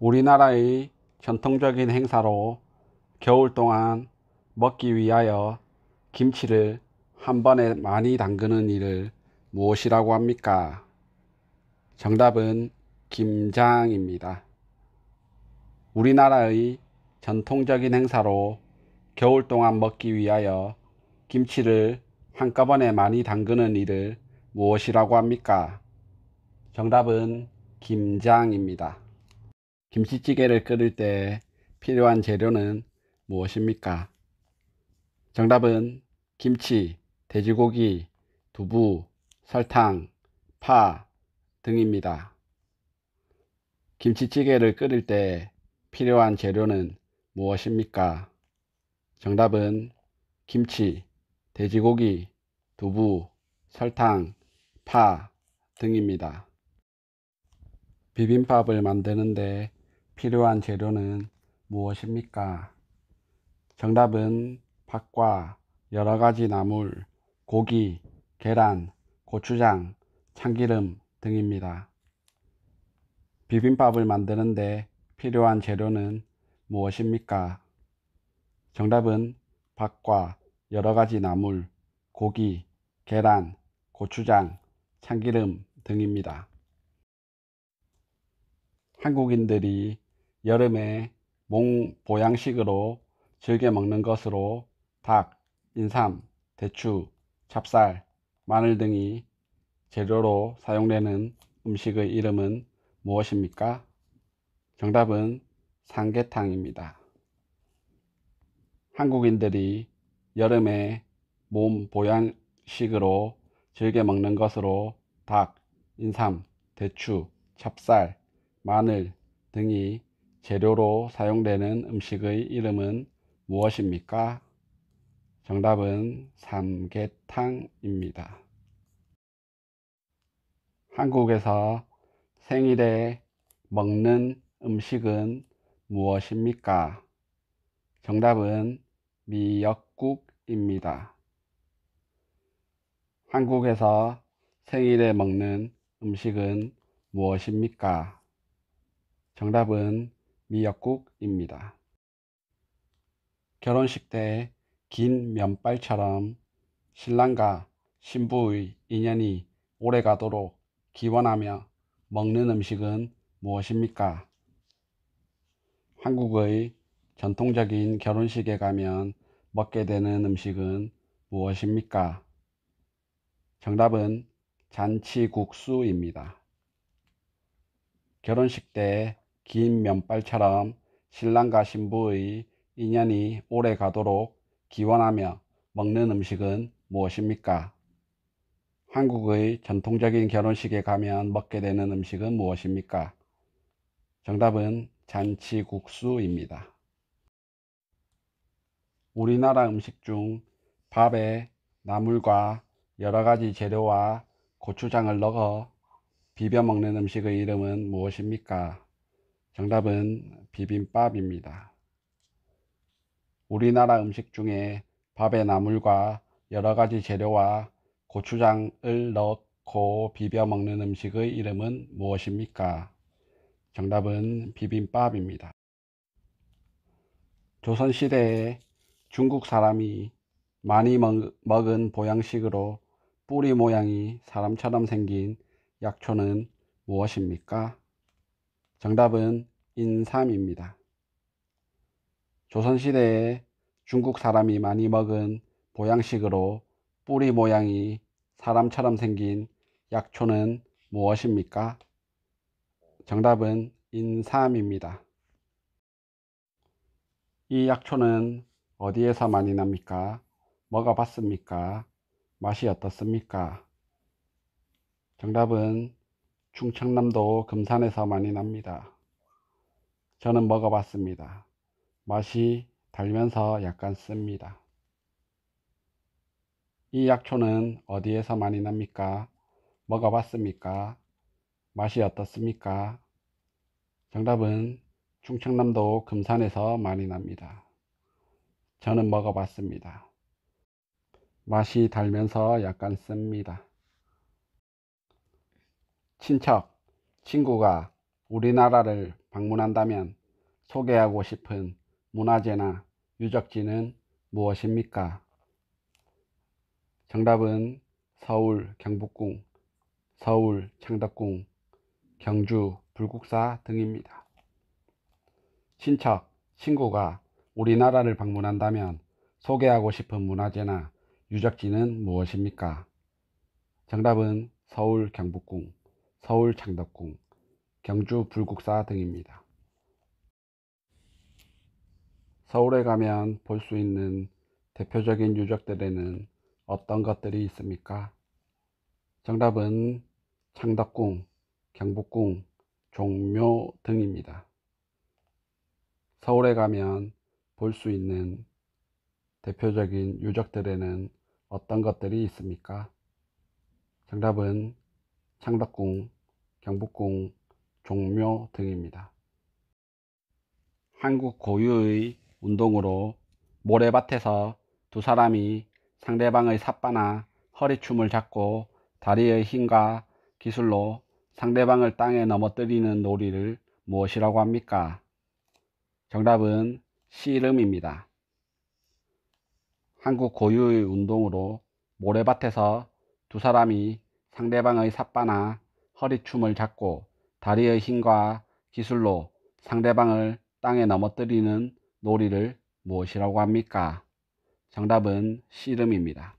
우리나라의 전통적인 행사로 겨울 동안 먹기 위하여 김치를 한 번에 많이 담그는 일을 무엇이라고 합니까? 정답은 김장입니다. 우리나라의 전통적인 행사로 겨울 동안 먹기 위하여 김치를 한꺼번에 많이 담그는 일을 무엇이라고 합니까? 정답은 김장입니다. 김치찌개를 끓일 때 필요한 재료는 무엇입니까? 정답은 김치, 돼지고기, 두부, 설탕, 파 등입니다. 김치찌개를 끓일 때 필요한 재료는 무엇입니까? 정답은 김치, 돼지고기, 두부, 설탕, 파 등입니다. 비빔밥을 만드는데 필요한 재료는 무엇입니까? 정답은 밥과 여러가지 나물, 고기, 계란, 고추장, 참기름 등입니다. 비빔밥을 만드는데 필요한 재료는 무엇입니까? 정답은 밥과 여러가지 나물, 고기, 계란, 고추장, 참기름 등입니다. 한국인들이 여름에 몽 보양식으로 즐겨 먹는 것으로 닭, 인삼, 대추, 찹쌀, 마늘 등이 재료로 사용되는 음식의 이름은 무엇입니까? 정답은 삼계탕입니다. 한국인들이 여름에 몸 보양식으로 즐겨 먹는 것으로 닭, 인삼, 대추, 찹쌀, 마늘 등이 재료로 사용되는 음식의 이름은 무엇입니까? 정답은 삼계탕입니다. 한국에서 생일에 먹는 음식은 무엇입니까? 정답은 미역국입니다. 한국에서 생일에 먹는 음식은 무엇입니까? 정답은 미역국입니다. 결혼식 때 긴 면발처럼 신랑과 신부의 인연이 오래가도록 기원하며 먹는 음식은 무엇입니까? 한국의 전통적인 결혼식에 가면 먹게 되는 음식은 무엇입니까? 정답은 잔치국수입니다. 결혼식 때 긴 면발처럼 신랑과 신부의 인연이 오래 가도록 기원하며 먹는 음식은 무엇입니까? 한국의 전통적인 결혼식에 가면 먹게 되는 음식은 무엇입니까? 정답은 잔치국수입니다. 우리나라 음식 중 밥에 나물과 여러가지 재료와 고추장을 넣어 비벼 먹는 음식의 이름은 무엇입니까? 정답은 비빔밥입니다. 우리나라 음식 중에 밥에 나물과 여러가지 재료와 고추장을 넣고 비벼 먹는 음식의 이름은 무엇입니까? 정답은 비빔밥입니다. 조선시대에 중국 사람이 많이 먹은 보양식으로 뿌리 모양이 사람처럼 생긴 약초는 무엇입니까? 정답은 인삼입니다. 조선시대에 중국 사람이 많이 먹은 보양식으로 뿌리 모양이 사람처럼 생긴 약초는 무엇입니까? 정답은 인삼입니다. 이 약초는 어디에서 많이 납니까? 먹어봤습니까? 맛이 어떻습니까? 정답은 충청남도 금산에서 많이 납니다. 저는 먹어봤습니다. 맛이 달면서 약간 씁니다. 이 약초는 어디에서 많이 납니까? 먹어봤습니까? 맛이 어떻습니까? 정답은 충청남도 금산에서 많이 납니다. 저는 먹어봤습니다. 맛이 달면서 약간 씁니다. 친척, 친구가 우리나라를 방문한다면 소개하고 싶은 문화재나 유적지는 무엇입니까? 정답은 서울 경복궁, 서울 창덕궁, 경주 불국사 등입니다. 친척, 친구가 우리나라를 방문한다면 소개하고 싶은 문화재나 유적지는 무엇입니까? 정답은 서울 경복궁, 서울 창덕궁, 경주 불국사 등입니다. 서울에 가면 볼 수 있는 대표적인 유적들에는 어떤 것들이 있습니까? 정답은 창덕궁, 경복궁, 종묘 등입니다. 서울에 가면 볼 수 있는 대표적인 유적들에는 어떤 것들이 있습니까? 정답은 창덕궁, 경복궁, 종묘 등입니다. 한국 고유의 운동으로 모래밭에서 두 사람이 상대방의 삿바나 허리춤을 잡고 다리의 힘과 기술로 상대방을 땅에 넘어뜨리는 놀이를 무엇이라고 합니까? 정답은 씨름입니다. 한국 고유의 운동으로 모래밭에서 두 사람이 상대방의 삿바나 허리춤을 잡고 다리의 힘과 기술로 상대방을 땅에 넘어뜨리는 놀이를 무엇이라고 합니까? 정답은 씨름입니다.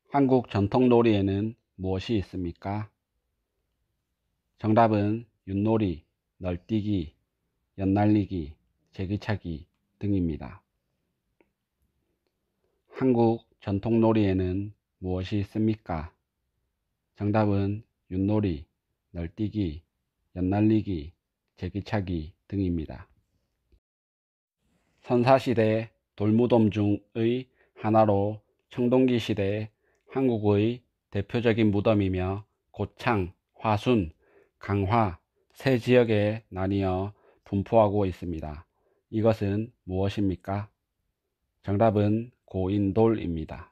한국 전통 놀이에는 무엇이 있습니까? 정답은 윷놀이, 널뛰기, 연날리기, 제기차기 등입니다. 한국 전통 놀이에는 무엇이 있습니까? 정답은 윷놀이, 널뛰기, 연날리기, 제기차기 등입니다. 선사시대 돌무덤 중의 하나로 청동기 시대 한국의 대표적인 무덤이며 고창, 화순, 강화 세 지역에 나뉘어 분포하고 있습니다. 이것은 무엇입니까? 정답은 고인돌입니다.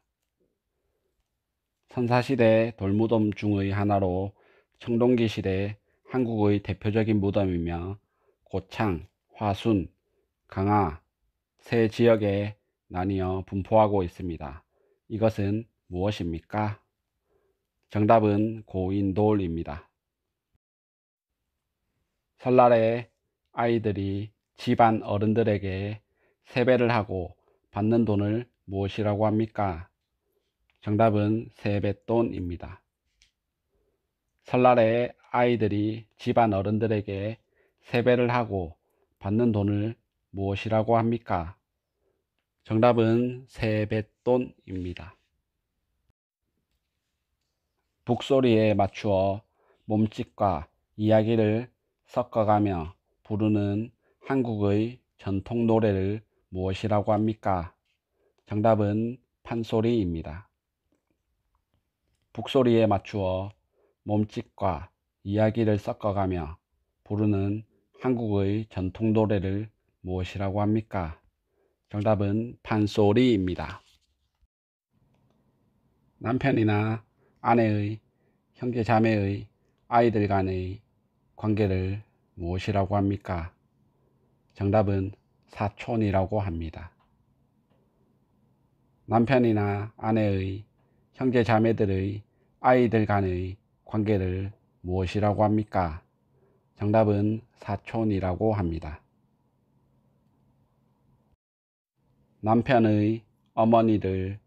선사시대 돌무덤 중의 하나로 청동기 시대 한국의 대표적인 무덤이며 고창, 화순, 강화 세 지역에 나뉘어 분포하고 있습니다. 이것은 무엇입니까? 정답은 고인돌입니다. 설날에 아이들이 집안 어른들에게 세배를 하고 받는 돈을 무엇이라고 합니까? 정답은 세뱃돈입니다. 설날에 아이들이 집안 어른들에게 세배를 하고 받는 돈을 무엇이라고 합니까? 정답은 세뱃돈입니다. 북소리에 맞추어 몸짓과 이야기를 섞어가며 부르는 한국의 전통 노래를 무엇이라고 합니까? 정답은 판소리입니다. 북소리에 맞추어 몸짓과 이야기를 섞어가며 부르는 한국의 전통 노래를 무엇이라고 합니까? 정답은 판소리입니다. 남편이나 아내의, 형제 자매의, 아이들 간의 관계를 무엇이라고 합니까? 정답은 사촌이라고 합니다. 남편이나 아내의, 형제 자매들의, 아이들 간의 관계를 무엇이라고 합니까? 정답은 사촌이라고 합니다. 남편의 어머니를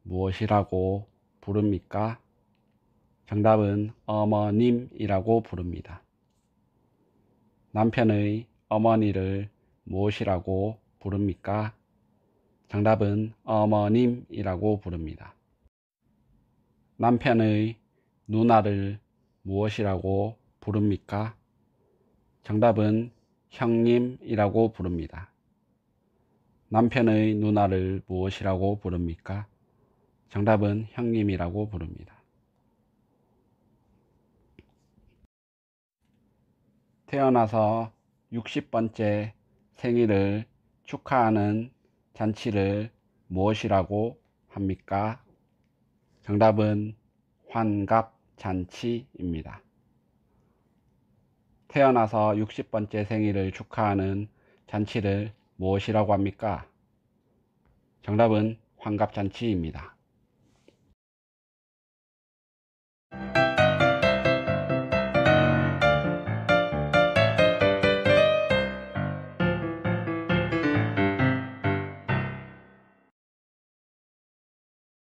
무엇이라고 부릅니까? 정답은 어머님이라고 부릅니다. 남편의 어머니를 무엇이라고 부릅니까? 정답은 어머님이라고 부릅니다. 남편의 누나를 무엇이라고 부릅니까? 정답은 형님이라고 부릅니다. 남편의 누나를 무엇이라고 부릅니까? 정답은 형님이라고 부릅니다. 태어나서 60번째 생일을 축하하는 잔치를 무엇이라고 합니까? 정답은 환갑잔치입니다. 태어나서 60번째 생일을 축하하는 잔치를 무엇이라고 합니까? 정답은 환갑잔치입니다.